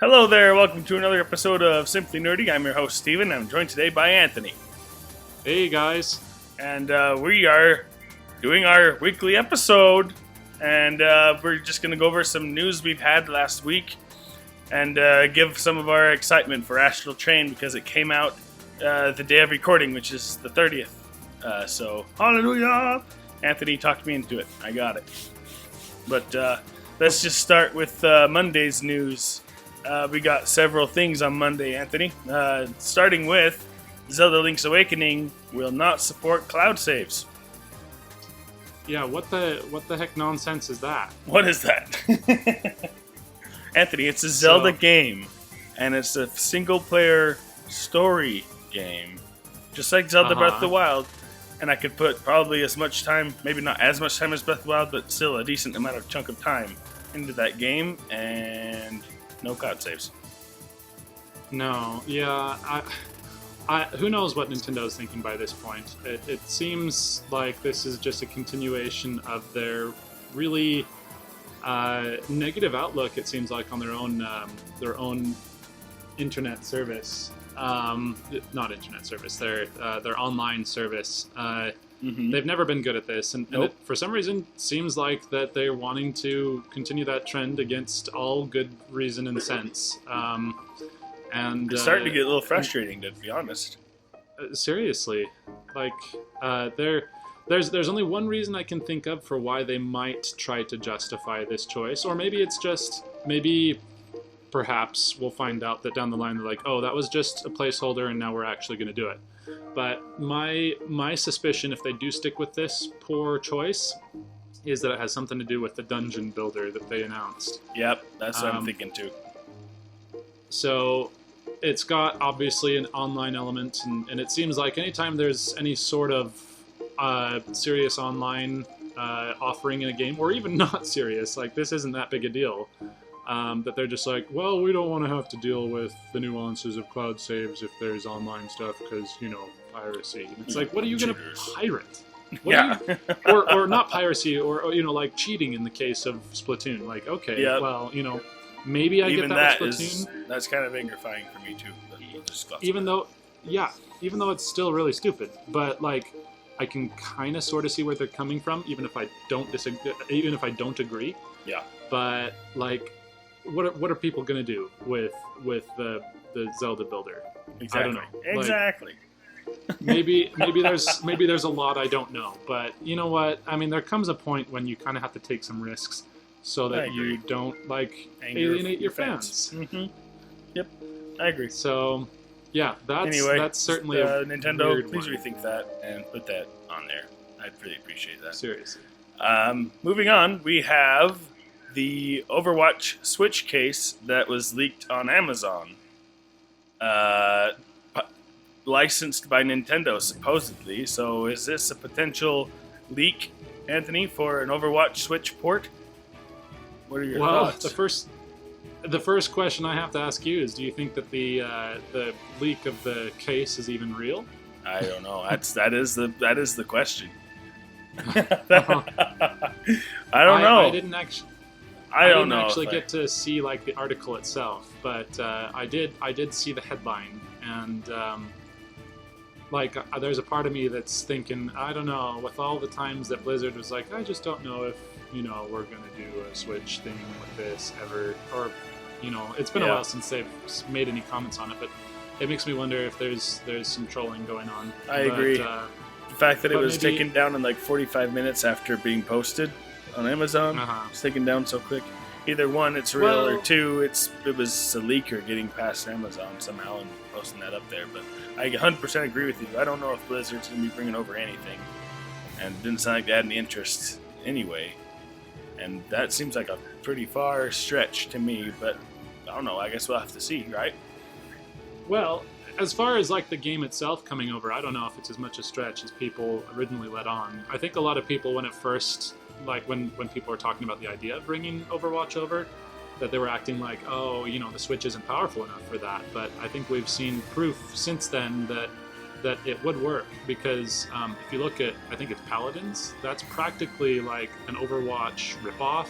Hello there, welcome to another episode of Simply Nerdy. I'm your host, Steven. I'm joined today by Anthony. Hey, guys. And we are doing our weekly episode. And we're just going to go over some news we've had last week. And give some of our excitement for Astral Chain because it came out the day of recording, which is the 30th. So, hallelujah! Anthony talked me into it. I got it. But let's just start with Monday's news. We got several things on Monday, Anthony. Starting with Zelda Link's Awakening will not support cloud saves. Yeah, what the heck nonsense is that? What is that? Anthony, it's a Zelda game, and it's a single-player story game, just like Zelda Breath of the Wild. And I could put probably as much time, maybe not as much time as Breath of the Wild, but still a decent amount of chunk of time into that game, and no cloud saves. No, yeah, who knows what Nintendo's thinking by this point. It seems like this is just a continuation of their really negative outlook, it seems like, on their own internet service. Not internet service, their online service. They've never been good at this, and it, for some reason, seems like that they're wanting to continue that trend against all good reason and sense. And it's starting to get a little frustrating, to be honest. Seriously, like there's only one reason I can think of for why they might try to justify this choice, or maybe it's just perhaps we'll find out that down the line they're like, oh, that was just a placeholder and now we're actually going to do it. But my suspicion, if they do stick with this poor choice, is that it has something to do with the dungeon builder that they announced. Yep, that's what I'm thinking too. So it's got obviously an online element, and it seems like anytime there's any sort of serious online offering in a game, or even not serious, like this isn't that big a deal. That they're just like, well, we don't want to have to deal with the nuances of cloud saves if there's online stuff because, piracy. And it's like, what are you going to pirate? Or not piracy, or, like cheating in the case of Splatoon. Like, okay, well, maybe I even get that with Splatoon. That's kind of angerifying for me too. Even though it's still really stupid. But, like, I can kind of sort of see where they're coming from, even if I don't disagree, even if I don't agree. Yeah. But, like, what are people gonna do with the Zelda builder? Exactly. I don't know. Exactly. Like, maybe there's a lot I don't know, but you know what? I mean, there comes a point when you kind of have to take some risks so that you don't alienate your fans. Mm-hmm. Yep, I agree. So, yeah, that's certainly Nintendo. Weird please one. Rethink that and put that on there. I'd really appreciate that. Seriously. Moving on, we have the Overwatch Switch case that was leaked on Amazon, licensed by Nintendo, supposedly. So is this a potential leak, Anthony, for an Overwatch Switch port? What are your thoughts? The first question I have to ask you is, do you think that the leak of the case is even real? I don't know. That is the question. I don't know. I didn't actually get to see like the article itself, but I did see the headline, and there's a part of me that's thinking, I don't know, with all the times that Blizzard was like, I just don't know if we're gonna do a Switch thing with this ever, or it's been a while since they've made any comments on it, but it makes me wonder if there's some trolling going on. I agree. The fact that it was taken down in like 45 minutes after being posted on Amazon. It's taken down so quick. Either one, it's real, or two, it was a leaker getting past Amazon somehow and posting that up there. But I 100% agree with you. I don't know if Blizzard's going to be bringing over anything, and it didn't sound like they had any interest anyway. And that seems like a pretty far stretch to me. But I don't know. I guess we'll have to see, right? Well, as far as like the game itself coming over, I don't know if it's as much a stretch as people originally let on. I think a lot of people, when it first, like when people were talking about the idea of bringing Overwatch over, that they were acting like, oh, the Switch isn't powerful enough for that. But I think we've seen proof since then that it would work, because if you look at, I think it's Paladins, that's practically like an Overwatch ripoff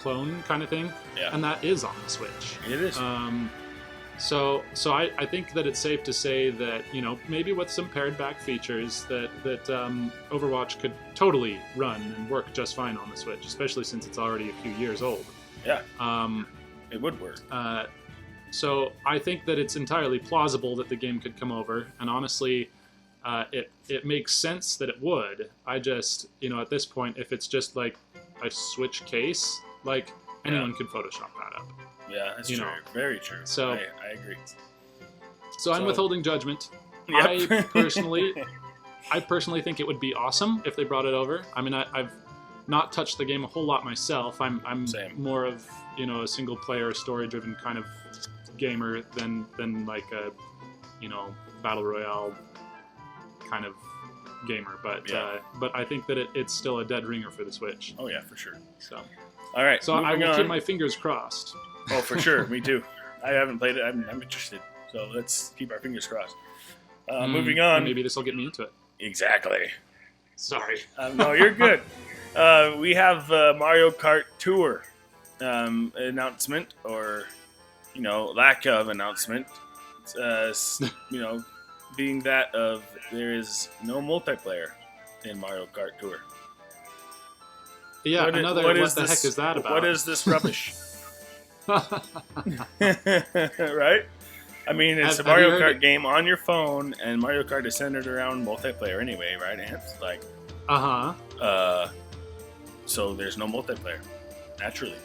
clone kind of thing, Yeah. and that is on the Switch. It is. So I think that it's safe to say that, maybe with some pared back features that Overwatch could totally run and work just fine on the Switch, especially since it's already a few years old. Yeah. It would work. So I think that it's entirely plausible that the game could come over, and honestly, it makes sense that it would. I just, at this point, if it's just like a Switch case, like anyone could Photoshop that up. Yeah, that's true. Very true. So I agree. So I'm withholding judgment. Yep. I personally think it would be awesome if they brought it over. I mean, I've not touched the game a whole lot myself. I'm Same. more of a single player, story driven kind of gamer than like a battle royale kind of gamer. But I think that it's still a dead ringer for the Switch. Oh yeah, for sure. So. All right. So I will keep my fingers crossed. Oh, for sure. Me too. I haven't played it. I'm interested. So let's keep our fingers crossed. Moving on. Maybe this will get me into it. Exactly. Sorry. No, you're good. We have Mario Kart Tour announcement, or lack of announcement. Being that of there is no multiplayer in Mario Kart Tour. Yeah, what the heck is that about? What is this rubbish? Right? I mean, it's a Mario Kart game on your phone, and Mario Kart is centered around multiplayer anyway, right, Ants? Like, so there's no multiplayer, naturally.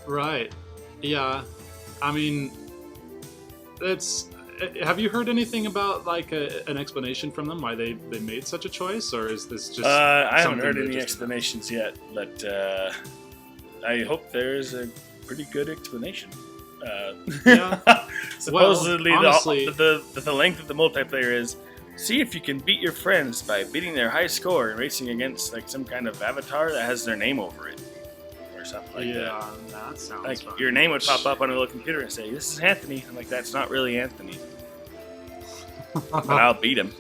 Right. Yeah. I mean, have you heard anything about like an explanation from them why they made such a choice, or is this just? I haven't heard any explanations yet, but I hope there's a pretty good explanation. Yeah. Supposedly, well, honestly, the length of the multiplayer is see if you can beat your friends by beating their high score and racing against like some kind of avatar that has their name over it, or something like that. Yeah, that sounds like fun. Your name would pop up on a little computer and say, "This is Anthony." I'm like, "That's not really Anthony," but I'll beat him.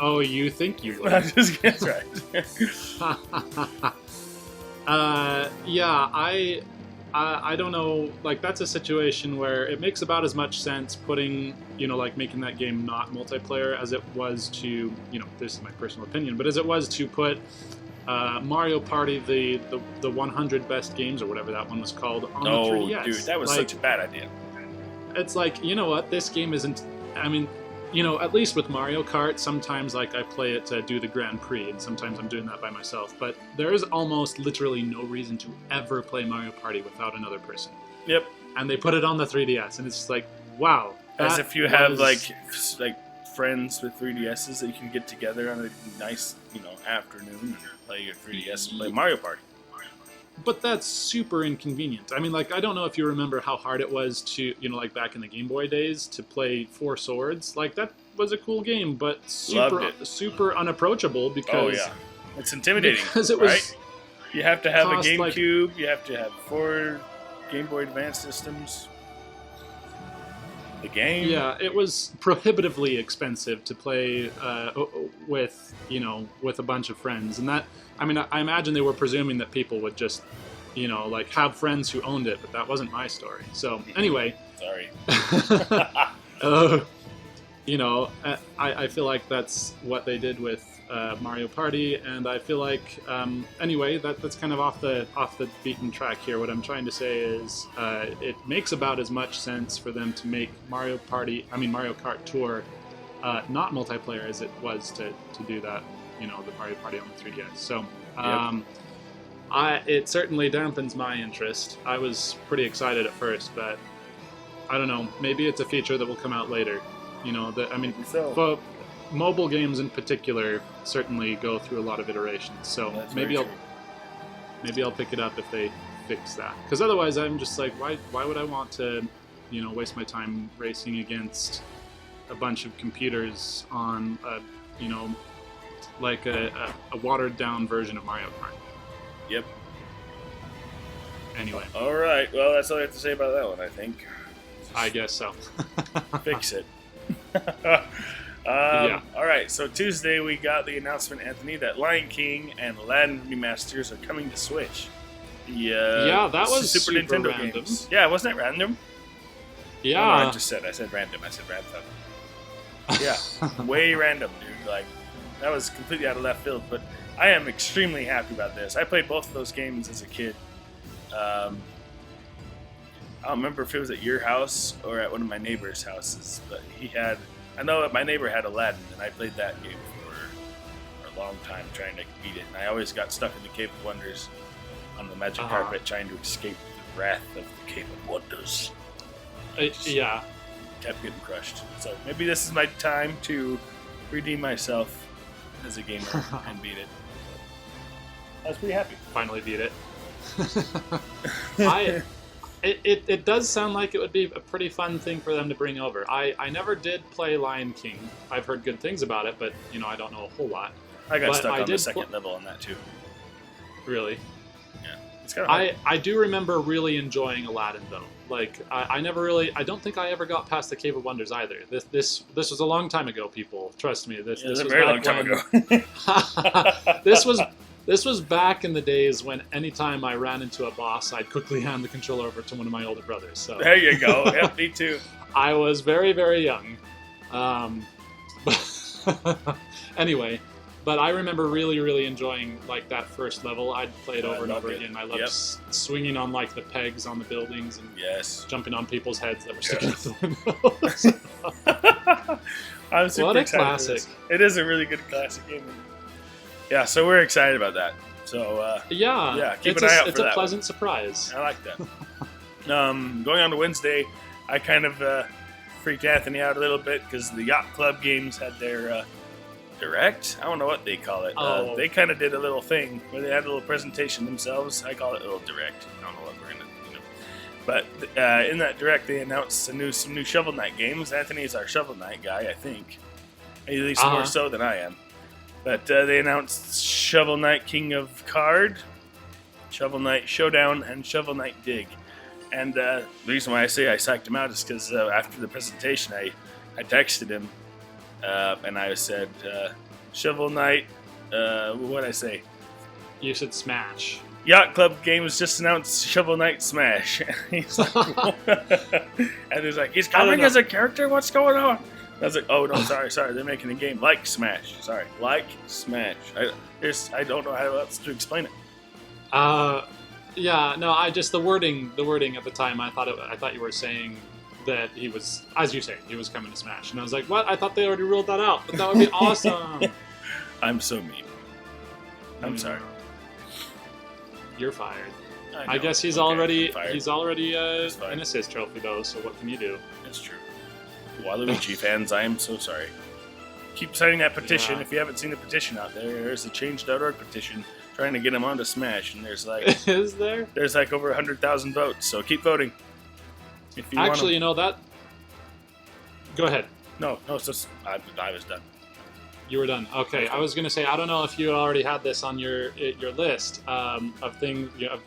Oh, you think you would? That's right. Yeah, I don't know. Like, that's a situation where it makes about as much sense putting, like making that game not multiplayer as it was to, this is my personal opinion, but as it was to put Mario Party, the 100 best games or whatever that one was called, on the 3DS. Oh, dude, that was such a bad idea. It's like, you know what? This game isn't. I mean, at least with Mario Kart, sometimes like I play it to do the Grand Prix, and sometimes I'm doing that by myself. But there is almost literally no reason to ever play Mario Party without another person. Yep. And they put it on the 3DS, and it's just like, wow. As if you have like friends with 3DSs that you can get together on a nice, afternoon and play your 3DS and play Mario Party. But that's super inconvenient. I mean, like, I don't know if you remember how hard it was to, like back in the Game Boy days, to play Four Swords. Like, that was a cool game, but super unapproachable because... Oh, yeah. It's intimidating, because it was, right? You have to have a GameCube, you have to have 4 Game Boy Advance systems. The game? Yeah, it was prohibitively expensive to play with, with a bunch of friends. And that... I mean, I imagine they were presuming that people would just, like have friends who owned it, but that wasn't my story. So anyway, sorry. I feel like that's what they did with Mario Party, and I feel like anyway that's kind of off the beaten track here. What I'm trying to say is it makes about as much sense for them to make Mario Kart Tour not multiplayer as it was to do that. The Mario Party on the 3DS. So, it certainly dampens my interest. I was pretty excited at first, but I don't know. Maybe it's a feature that will come out later. But mobile games in particular certainly go through a lot of iterations. So maybe I'll pick it up if they fix that. Because otherwise, I'm just like, why would I want to, waste my time racing against a bunch of computers on like a watered-down version of Mario Kart. Yep. Anyway. All right. Well, that's all I have to say about that one, I think. I guess so. Fix it. Yeah. All right, so Tuesday we got the announcement, Anthony, that Lion King and Aladdin remasters are coming to Switch. Yeah, that was Super super Nintendo random. games. Yeah, wasn't that random? Yeah. Oh, no, I said random. I said random. Yeah, way random, dude. Like, that was completely out of left field, but I am extremely happy about this. I played both of those games as a kid. I don't remember if it was at your house or at one of my neighbor's houses, but I know that my neighbor had Aladdin, and I played that game for a long time trying to beat it, and I always got stuck in the Cave of Wonders on the magic carpet trying to escape the wrath of the Cave of Wonders. Yeah. Kept getting crushed. So maybe this is my time to redeem myself as a gamer and beat it. I was pretty happy. Finally beat it. It does sound like it would be a pretty fun thing for them to bring over. I never did play Lion King. I've heard good things about it, but I don't know a whole lot. I got stuck on the second level on that too. Really? Yeah. It's kind of hard. I do remember really enjoying Aladdin though. Like I don't think I ever got past the Cave of Wonders either. This was a long time ago, people. Trust me. This was a very long time ago. This was back in the days when anytime I ran into a boss, I'd quickly hand the controller over to one of my older brothers. So there you go. Yep, me too. I was very, very young. Anyway, but I remember really, really enjoying like that first level. I'd play it over and over again. I loved swinging on like the pegs on the buildings and jumping on people's heads that were sticking out the windows. I'm super what a excited classic! For this. It is a really good classic game. Yeah, so we're excited about that. So keep an eye out for that. It's a pleasant surprise. I like that. Going on to Wednesday, I kind of freaked Anthony out a little bit because the Yacht Club games had their direct. I don't know what they call it. They kind of did a little thing where they had a little presentation themselves. I call it a little direct. I don't know what we're gonna, But in that direct, they announced some new Shovel Knight games. Anthony's our Shovel Knight guy, I think, at least more so than I am. But they announced Shovel Knight King of Card, Shovel Knight Showdown, and Shovel Knight Dig. And the reason why I say I psyched him out is because after the presentation, I texted him and I said, Shovel Knight, what did I say? You said Smash. Yacht Club Games just announced Shovel Knight Smash. He's like, and he's like, he's coming as a character? What's going on? I was like, oh no, sorry, they're making a game like Smash. Sorry, like Smash. I don't know how else to explain it. Yeah, no, the wording at the time, I thought you were saying that he was, as you say, he was coming to Smash, and I was like, what? I thought they already ruled that out, but that would be awesome. I'm so mean. I'm sorry. You're fired. I guess he's already an assist trophy though. So what can you do? It's true. Waluigi fans, I am so sorry. Keep signing that petition. If you haven't seen the petition out there, there's a change.org petition trying to get him onto Smash, and there's like is there? There's like over 100,000 votes. So keep voting. If you actually, that. Go ahead. No, it's just I was done. You were done. Okay, I was gonna say I don't know if you already had this on your list of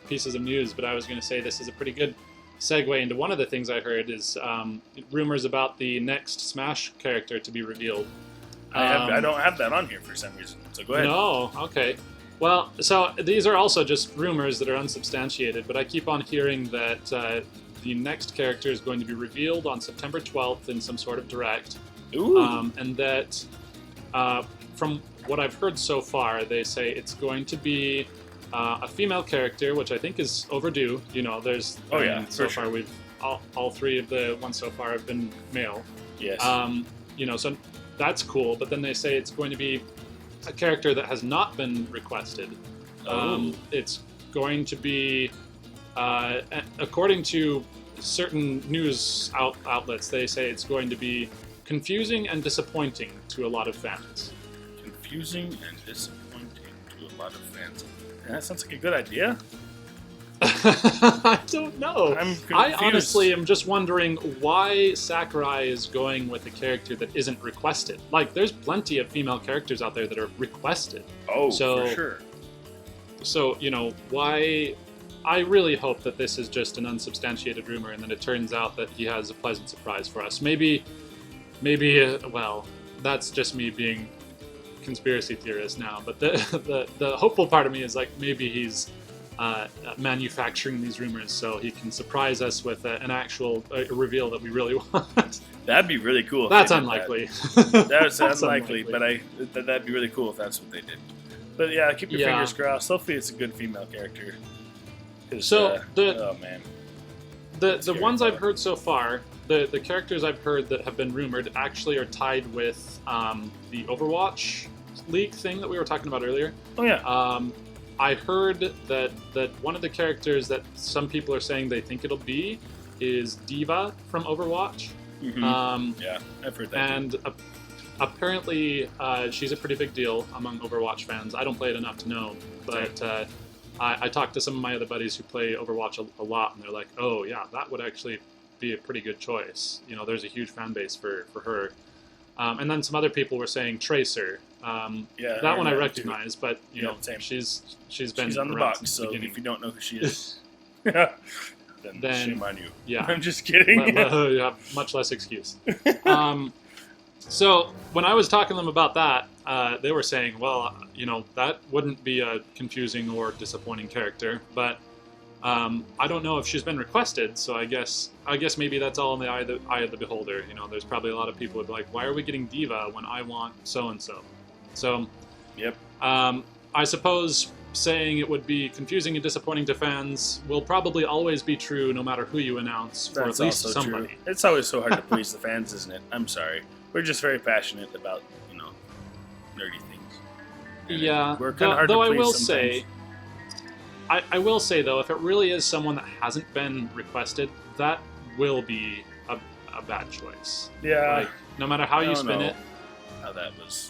pieces of news, but I was gonna say this is a pretty good segue into one of the things I heard is rumors about the next Smash character to be revealed. I don't have that on here for some reason, so go ahead. No, okay. Well, so these are also just rumors that are unsubstantiated, but I keep on hearing that the next character is going to be revealed on September 12th in some sort of direct. Ooh. And that from what I've heard so far, they say it's going to be a female character, which I think is overdue. There's so far we've all three of the ones so far have been male. Yes. So that's cool. But then they say it's going to be a character that has not been requested. It's going to be, according to certain news outlets, they say it's going to be confusing and disappointing to a lot of fans. Confusing and disappointing to a lot of fans. That sounds like a good idea. I don't know. I'm confused. I honestly am just wondering why Sakurai is going with a character that isn't requested. Like, there's plenty of female characters out there that are requested. Oh, for sure. So, why... I really hope that this is just an unsubstantiated rumor and that it turns out that he has a pleasant surprise for us. Maybe, that's just me being conspiracy theorist now. But the hopeful part of me is like maybe he's manufacturing these rumors so he can surprise us with an actual reveal that we really want. That'd be really cool. If That's they did unlikely. That's unlikely, but that'd be really cool if that's what they did. But yeah, keep your fingers crossed. Hopefully, it's a good female character. So oh man, the ones I've heard so far, the characters I've heard that have been rumored actually are tied with the Overwatch leak thing that we were talking about earlier. Oh yeah. I heard that one of the characters that some people are saying they think it'll be is Diva from Overwatch. Mm-hmm. Yeah, I've heard that. And apparently she's a pretty big deal among Overwatch fans. I don't play it enough to know, but I talked to some of my other buddies who play Overwatch a lot, and they're like, oh yeah, that would actually be a pretty good choice. You know, there's a huge fan base for her. And then some other people were saying Tracer. That one I recognize, but you know, same. She's on the box. So if you don't know who she is, then shame on you. Yeah, I'm just kidding. You have much less excuse. So when I was talking to them about that, they were saying, well, you know, that wouldn't be a confusing or disappointing character, but I don't know if she's been requested, so I guess maybe that's all in the eye of the beholder. You know, there's probably a lot of people who'd be like, why are we getting Diva when I want so-and-so? So, yep. I suppose saying it would be confusing and disappointing to fans will probably always be true no matter who you announce, for at least somebody. True. It's always so hard to please the fans, isn't it? I'm sorry. We're just very passionate about, you know, nerdy things. And yeah, we're kind of hard to please I will sometimes. say... I will say, though, if it really is someone that hasn't been requested, that will be a bad choice. Yeah. Like, no matter how you spin it. How that was.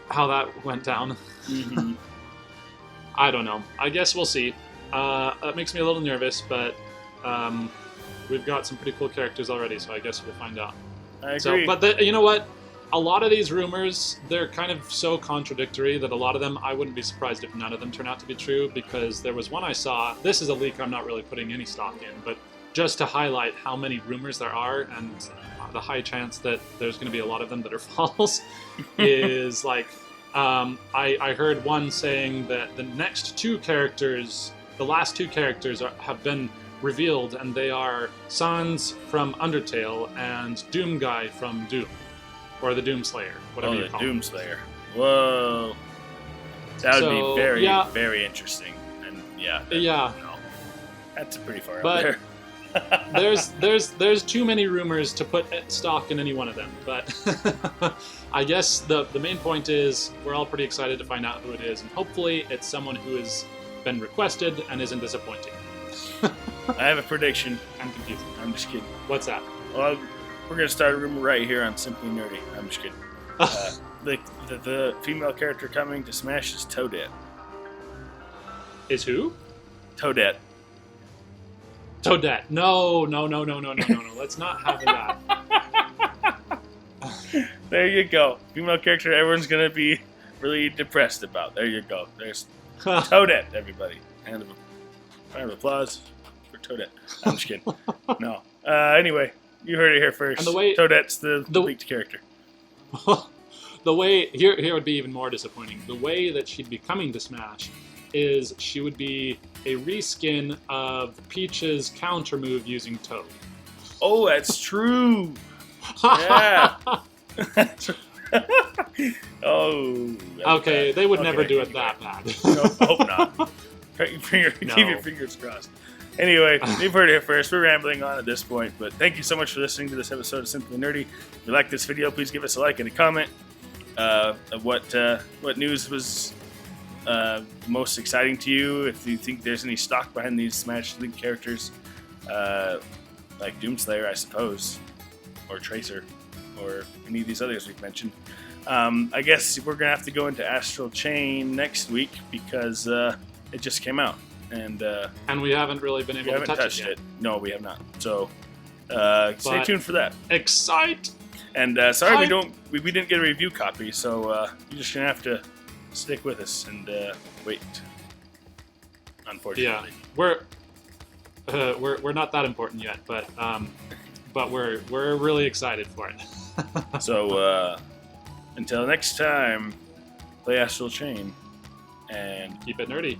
How that went down. Mm-hmm. I don't know. I guess we'll see. That makes me a little nervous, but we've got some pretty cool characters already, so I guess we'll find out. I agree. But you know what? A lot of these rumors, they're kind of so contradictory that a lot of them, I wouldn't be surprised if none of them turn out to be true, because there was one I saw, this is a leak I'm not really putting any stock in, but just to highlight how many rumors there are and the high chance that there's going to be a lot of them that are false, is like, I heard one saying that the last two characters have been revealed, and they are Sans from Undertale and Doom Guy from Doom. Or the Doomslayer, whatever you call him. Doomslayer. Whoa. That would be very, very interesting. And that's pretty far out there. there's too many rumors to put stock in any one of them. But I guess the main point is we're all pretty excited to find out who it is, and hopefully it's someone who has been requested and isn't disappointing. I have a prediction. I'm confused. I'm just kidding. What's that? Well, we're going to start a rumor right here on Simply Nerdy. I'm just kidding. The female character coming to Smash is Toadette. Is who? Toadette. Toadette. No. Let's not have that. There you go. Female character everyone's going to be really depressed about. There you go. There's Toadette, everybody. Round of applause for Toadette. I'm just kidding. No. Anyway. You heard it here first. And the way Toadette's the leaked character. The way here would be even more disappointing. The way that she'd be coming to Smash is she would be a reskin of Peach's counter move using Toad. Oh, that's true. Yeah. Oh. Okay, they would never do it that bad. No, hope not. Keep your fingers crossed. Anyway, you've heard it here first. We're rambling on at this point, but thank you so much for listening to this episode of Simply Nerdy. If you like this video, please give us a like and a comment of what news was most exciting to you. If you think there's any stock behind these Smash League characters, like Doomslayer, I suppose, or Tracer, or any of these others we've mentioned. I guess we're going to have to go into Astral Chain next week because it just came out. And we haven't really been able to touch it yet. No, we have not. So stay tuned for that. Excite! And sorry we didn't get a review copy, so you're just gonna have to stick with us and wait. Unfortunately, yeah, we're not that important yet, but but we're really excited for it. So until next time, play Astral Chain and Keep it nerdy.